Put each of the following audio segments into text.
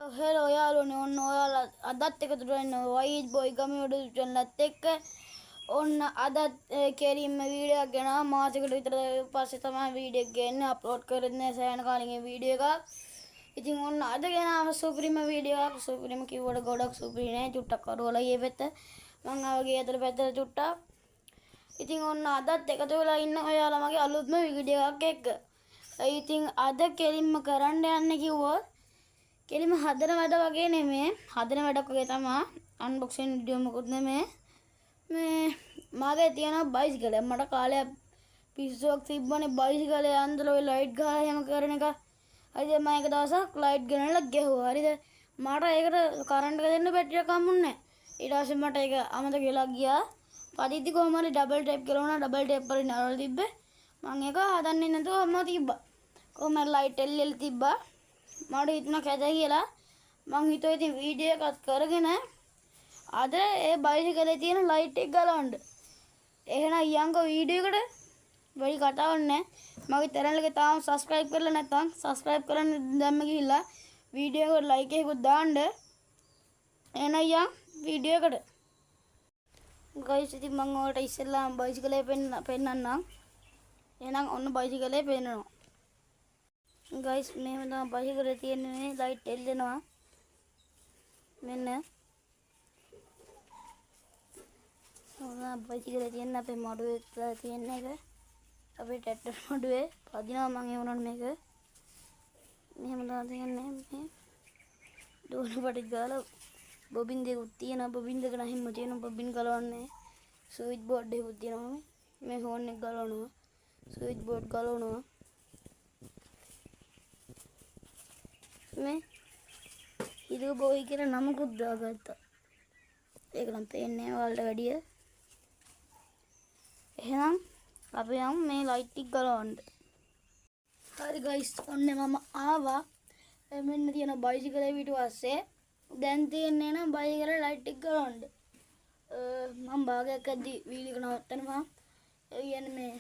Hello යාළුවනේ ඔන්න ඔයාලා අදත් එකතු වෙන්න වයිඩ් බොයි ගමේ YouTube channel එකත් එක්ක ඔන්න අදත් කෙලින්ම වීඩියෝ එකක් ගෙනාවා මාසෙකට විතර පස්සේ තමයි වීඩියෝ එක ගේන්නේ අප්ලෝඩ් කරන්නේ සෑහෙන කාලෙකින් වීඩියෝ එකක්. ඉතින් ඔන්න අද ගෙනාවා සුපිරිම වීඩියෝ එකක්. සුපිරිම කිව්වට ගොඩක් සුපිරි නෑ චුට්ටක් කරවලා ඊයේ පැත්ත මං ආවගේ අතර පැත්තට චුට්ටක්. ඉතින් ඔන්න අදත් එකතු වෙලා ඉන්න ඔයාලා මගේ අලුත්ම වීඩියෝ එකක් එක්ක. ඉතින් අද කෙලින්ම කරන්න යන්නේ කිව්වොත් කෙලිම හදන වැඩ වගේ නෙමෙයි හදන වැඩක් වගේ තමයි අන්බොක්සින් වීඩියෝ මොකුත් නෙමෙයි මේ මාගේ තියෙන බයිසිකලය මට කාලයක් පිස්සුවක් තිබ්බනේ බයිසිකලේ අන්දර ඔය ලයිට් ගහලා එහෙම කරන එක හරිද මම එක දවසක් ලයිට් ගෙනල්ලා ගැහුවා හරිද මට ඒකට කරන්ට් එක දෙන්න බැටරියක් හම්බුන්නේ නැහැ ඊට පස්සේ මට ඒක අමතක වෙලා ගියා පදිද්දි කොහොම හරි ඩබල් ටේප් කරවුණා ඩබල් ටේප් වලින් අරවලා තිබ්බේ මම ඒක හදන්නේ නැතුව අම්මා තිබ්බා කොහොම හරි ලයිට් එල්ලෙල් තිබ්බා මට හිතුණා කැත කියලා මං හිතුවා ඉතින් වීඩියෝ එකක් කරගෙන අද ඒ බයිසිකලේ තියෙන ලයිට් එක ගලවන්න. එහෙනම් යංගෝ වීඩියෝ එකට වැඩි කතාවක් නැහැ. මගේ channel එක තාම subscribe කරලා නැත්නම් subscribe කරන්න දැම්ම ගිහිල්ලා වීඩියෝ එකට like එකකුත් දාන්න. එහෙනම් යන් වීඩියෝ එකට. guys ඉතින් මම ඔයාලට ඉස්සෙල්ලාම බයිසිකලේ පෙන්නන්නම්. එහෙනම් ඔන්න බයිසිකලේ පෙන්නනවා. guys මෙහෙම තමයි බයිසිකලේ තියෙන්නේ ලයිට් එල්ලෙනවා මෙන්න ඔන්න බයිසිකලේ තියෙන අපේ මොඩුවේ තියෙන එක අපේ ට්‍රැක්ටර් මොඩුවේ පදිනවා මම ඒ උනන මේක මෙහෙම තමයි තියෙන්නේ මේ දෝන පටි ගාලා බොබින් දෙකක් තියෙනවා බොබින් දෙක නැහිම තියෙනවා බොබින් ගලවන්නේ ස්විච් බෝඩ් එකක් තියෙනවා මේ ෆෝන් එක ගලවනවා ස්විච් බෝඩ් ගලවනවා මේ හිරු බොයි කියලා නමකුත් දාගත්තා. ඒක නම් පේන්නේ නැහැ ඔයාලට වැඩිය. එහෙනම් අපි යමු මේ ලයිට් එක ගලවන්න. හරි guys ඔන්න මම ආවා. මෙන්න තියෙන බයිසිකලේ පිටුපස්සේ. දැන් තියෙන්නේ නම් බයිසිකලේ ලයිට් එක ගලවන්න. මම භාගයක් අද්දි වීඩියෝ එක නවත්තනවා. ඒ කියන්නේ මේ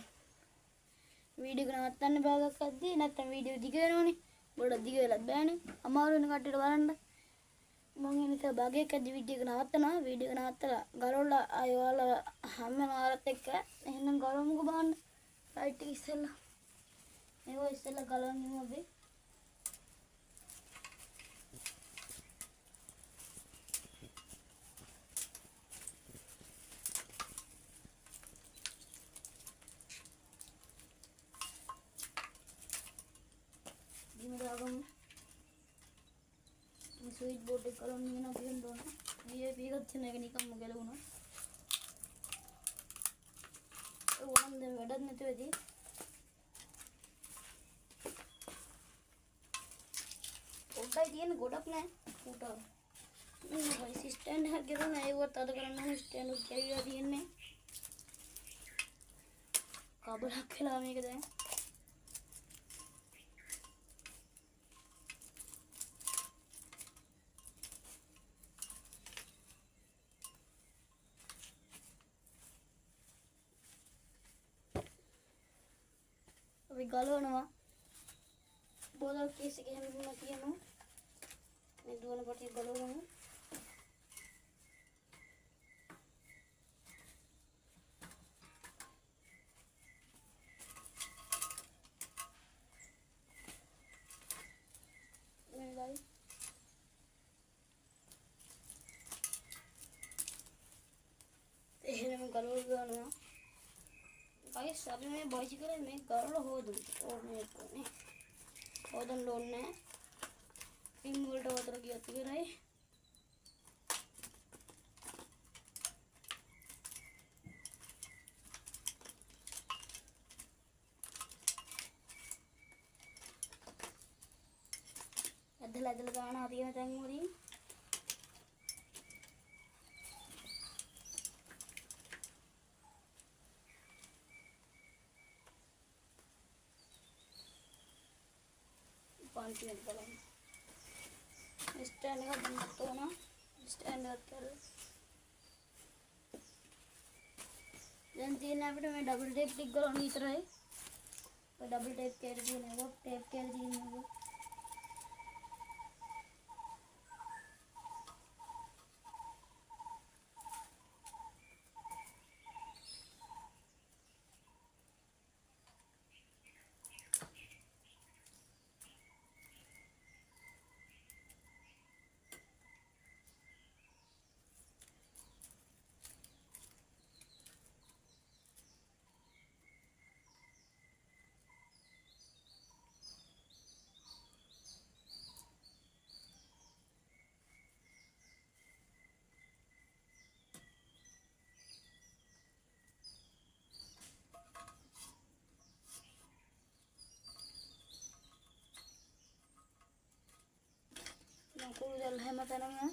වීඩියෝ එක නවත්තන්න භාගයක් අද්දි නැත්නම් වීඩියෝ දිග වෙනවනේ. ගොඩක් දිග වෙලත් බෑනේ. අමාරු වෙන කට්ටියට බලන්න. මම ඉතින් භාගයක් අද්දි වීඩියෝ එක නවත්තනවා. වීඩියෝ එක නවත්තලා ගලවලා ආයෙ ඔයාලා හැම මාරත් එක්ක එහෙනම් ගලවමුකෝ බලන්න. ලයිට් එක ඉස්සෙල්ලා. මේක ඉස්සෙල්ලා ගලවන්න අපි. ස්විච් බෝඩ් එක ගලවන්න වෙනවා කියන්න ඕන. ඊයේ පීගත් තියෙන එක නිකම්ම ගැලවුණා. ඒ වුණාම දැන් වැඩක් නැති වෙදී. පොඩ්ඩයි තියෙන ගොඩක් නෑ. උටා. මේ වයිස් ස්ටෑන්ඩ් එකක් ගෙදරන ඒවත් අද කරන්න ඕනේ ස්ටෑන්ඩ් එක කැවිලා තියෙන්නේ. කබලක් වෙලා මේක දැන්. අපි ගලවනවා බෝතල් කේස් එක හැම වෙලාවෙම තියනවා මේ දුවන පටිය ගලවනවා මේ ගයි එහෙම ගලවනවා guys අපි මේ බයිසිකලේ මේ ගලවලා හොදමු ඕනේ කොනේ හොදන්න ඕනේ පින් වලට වතුර ගියත් ඉවරයි ඇදලා ගන්නවා තියෙන තැන් වලින් पानी निकालें स्टैंड का बंद तो ना स्टैंड कर देन तीन एपिड में डबल टेप टिक करो नी तरह है तो डबल टेप कर दी ने वो टेप कर दी ने वो කුරුදල් හැමතැනම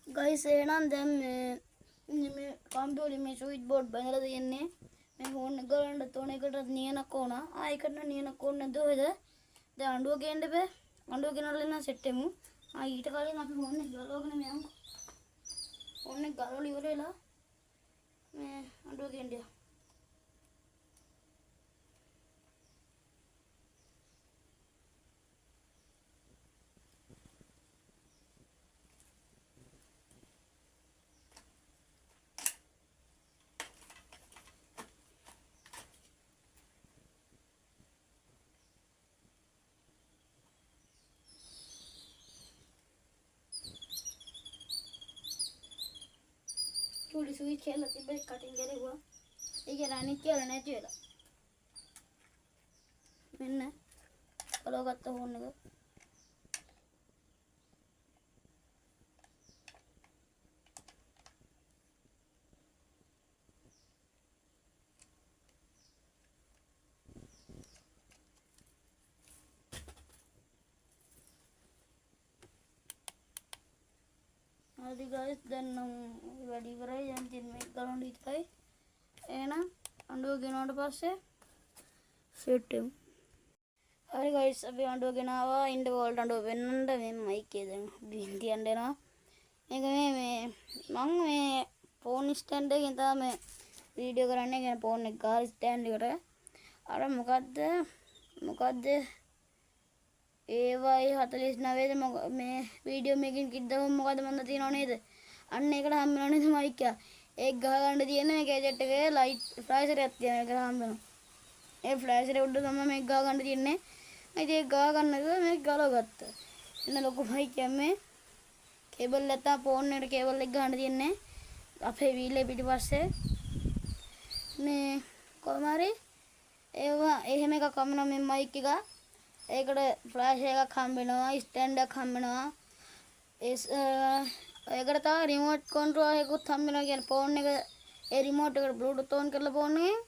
ගයිස් එහෙනම් දැන් මේ කම්පියුටරේ මේ ස්විච් බෝඩ් බඳලා තියෙන්නේ මේ ෆෝන් එක ගලන්න තෝන එකට නියනක් ඕන ඒකට නියනක් ඕනේ නැද්ද ඔයද දැන් අඬුව ගේන්න බෑ අඬුව ගෙනල්ලා ඉන්න සෙට් එකමු ඊට කලින් අපි ෆෝන් එක ගලවගෙන යමු ෆෝන් එක ගලවලා ඉවරලා මේ අඬුව ගේන්න යමු चूड़ी स्विच खेलती भाई कटिंग करे हुआ ये रानी खेलने चाहिए मैंने कलो करता होने का అది guys then ready කරයි දැන් තින් මේක කරන්න ඉතයි එහෙනම් අඬුව ගෙනාවට පස්සේ සෙට් එකමු හරි guys අපි අඬුව ගෙනාවා ඉන්ඩ වෝල්ට් අඬුව වෙන්නන්න මේ මයික් එක දැන් බින්දියන් දෙනවා මේක මේ මම මේ ෆෝන් ස්ටෑන්ඩ් එකකින් තමයි වීඩියෝ කරන්නේ කියන ෆෝන් එක ගාල් ස්ටෑන්ඩ් එකට අර මොකද්ද ඒවයි 49 මේ වීඩියෝ මේකින් කිද්දම මොකද මන්ද තියනව නේද අන්න ඒකට හම් වෙනව නේද මයික් එක ඒක ගහ ගන්න තියෙන මේ ගැජට් එකේ ලයිට් ෆ්ලෑෂර් එකක් තියෙන එක හම් වෙනවා ඒ ෆ්ලෑෂර් උඩ තමයි මේක ගහ ගන්න තියෙන්නේ මම ඒක ගහ ගන්නකෝ මේක ගලවගත්තා එන්න ලොකු මයික් එකක් මේ කේබල් නැත්නම් ෆෝන් එකට කේබල් එක ගහන්න තියෙන්නේ අපේ වීලේ පිටිපස්සේ මේ කොහම හරි ඒවා එහෙම එකක් කමනවා මේ මයික් එක ඒකට ෆ්ලෑෂ් එකක් හම්බ වෙනවා ස්ටෑන්ඩ් එකක් හම්බ වෙනවා ඒකට තව රිමෝට් කන්ට්‍රෝල් එකකුත් හම්බ වෙනවා කියන්නේ ෆෝන් එක ඒ රිමෝට් එකට බ්ලූටූත් ඔන් කරලා ෆෝන් එකෙන්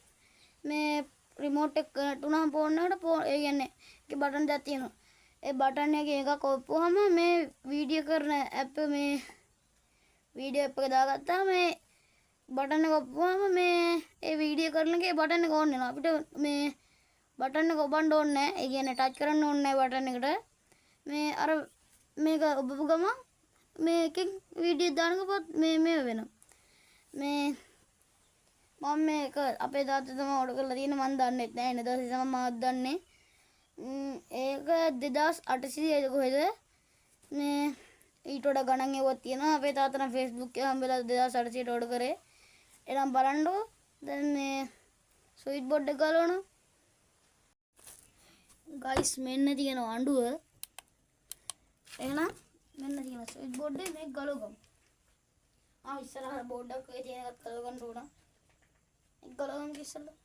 මේ රිමෝට් එක කනෙක්ට් වුණාම ෆෝන් එකට ඒ කියන්නේ ඒකේ බටන් දෙකක් තියෙනවා ඒ බටන් එකේ එකක් ඔප්පුවාම මේ වීඩියෝ කරන ඇප් මේ වීඩියෝ ඇප් එක දාගත්තාම මේ බටන් එක ඔප්පුවාම මේ ඒ වීඩියෝ කරන එකේ බටන් එක ඕන් වෙනවා අපිට මේ බටන් එක ඔබන්න ඕනේ නැහැ. ඒ කියන්නේ ටච් කරන්න ඕනේ නැහැ බටන් එකට. මේ අර මේක ඔබපු ගමන් මේකෙන් වීඩියෝ දානකොට මේ වෙනවා. මේ මම මේක අපේ තාත්තා තමයි ඕඩර් කරලා තියෙන මම දන්නේ නැහැ. නේ දවසේ තමයි මාත් දන්නේ. ඒක 2800 කොහෙද? මේ ඊට වඩා ගණන් ඒවත් තියෙනවා. අපේ තාත්තා නම් Facebook එකේ හම්බෙලා 2800ට ඕඩර් කරේ. එනම් බලන්නකෝ. දැන් මේ ස්විච් බෝඩ් එක ගලවනවා. गाइस මෙන්න තියෙන අඬුව එහෙනම් මෙන්න තියෙන ස්විච් බෝඩ් එක මේක ගලවගමු ඉස්සරහ බෝඩ් එකක් ඒ තියෙන එකත් ගලව ගන්න ඕන ඒක ගලවගමු ඉස්සෙල්ලා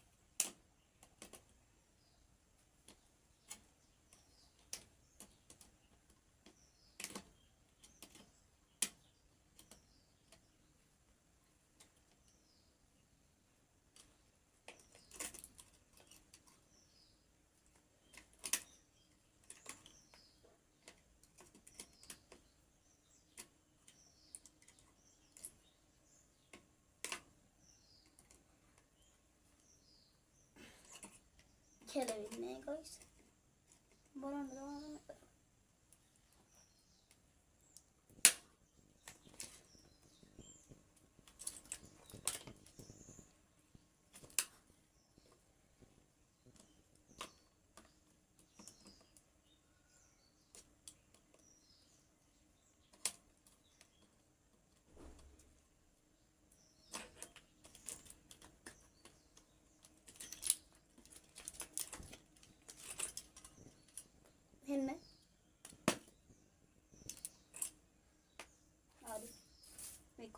खेलेंगे गाइस बोलना दो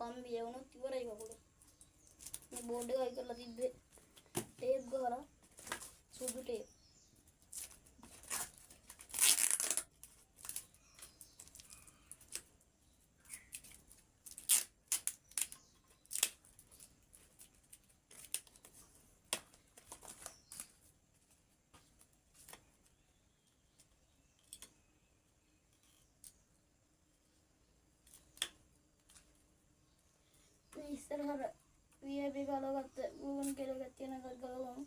කම්බිය වුණොත් ඉවරයි කකුල. මේ බෝඩ් එක අයි කරලා තිබ්බේ ටේප් ගහලා සුදු ටේප්. ඉස්සරහට VIP ගලවගත්ත ගුවන් කියලා එකක් තියෙන එකක් ගලවමු.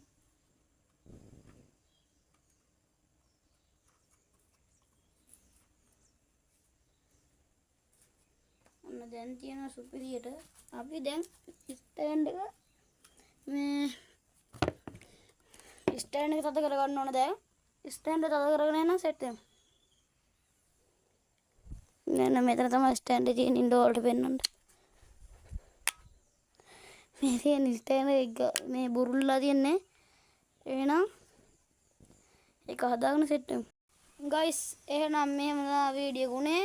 ඔන්න දැන් තියෙන සුපිරියට අපි දැන් ස්ටෑන්ඩ් එක මේ ස්ටෑන්ඩ් එක තද කරගන්න ඕන. දැන් ස්ටෑන්ඩ් එක තද කරගෙන යන සෙට් වෙමු. මෙන්න මෙතන තමයි ස්ටෑන්ඩ් එකේ තියෙන ඉන්ඩෝ වලට පෙන්නන්න. මේ තියෙන ස්ටෑන්ඩ් එක මේ බුරුල්ලා තියන්නේ. එහෙනම් ඒක හදාගෙන සෙට් වෙමු. ගයිස් එහෙනම් මෙහෙම වීඩියෝ ගුණේ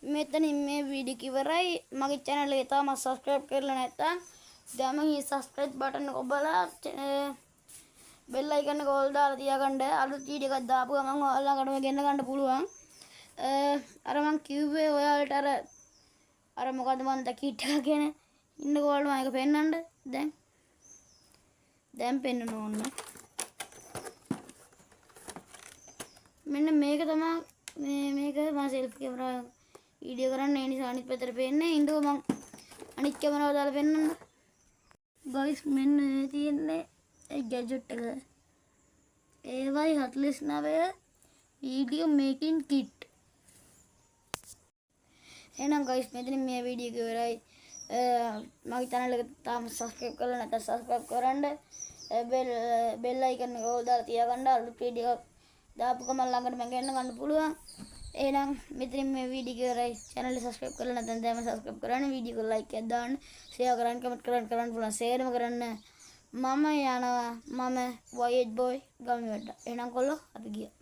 මෙතනින් මේ වීඩියෝ ඉවරයි. මගේ channel එක තාම subscribe කරලා නැත්නම් දැන් මේ subscribe button එක ඔබලා bell icon එක ඕල් දාලා තියාගන්න. අලුත් වීඩියෝ එකක් දාපු ගමන් ඔයාලටම ගෙන්න ගන්න පුළුවන්. අර මං කිව්වේ ඔයාලට අර මොකද්ද මන්ද කිට් එක කියන ඉන්නකෝ ඔයාලට මම ඒක පෙන්නන්න. දැන් පෙන්නන ඕන්න. මෙන්න මේක තමයි මේක මම selfie camera වීඩියෝ කරන්න. ඒ නිසා අනිත් පැත්තට පෙන්නේ. ඉන්නකෝ මං අනිත් කැමරාව දාලා පෙන්නන්න. guys මෙන්න තියෙන්නේ ඒ gadget එක. ඒවයි 49 video making kit. එහෙනම් guys මෙතන මේ වීඩියෝ එක ඉවරයි. මගේ channel එක තාම subscribe කරලා නැත්නම් subscribe කරන්න. bell icon එක ඕල් දාලා තියාගන්න. අලුත් වීඩියෝ එකක් දාපු ගමන් ළඟට මම ගෙන්න ගන්න පුළුවන්. එහෙනම් මෙතනින් මේ වීඩියෝ එක ඉවරයි. channel එක subscribe කරලා නැත්නම් දැන්ම subscribe කරන්න. වීඩියෝ එක like එකක් දාන්න. share කරන්න, comment කරන්න පුළුවන්. share කරන්න. මම යනවා. මම YH boy ගමේ වැඩ. එහෙනම් කොල්ලෝ අපි ගියා.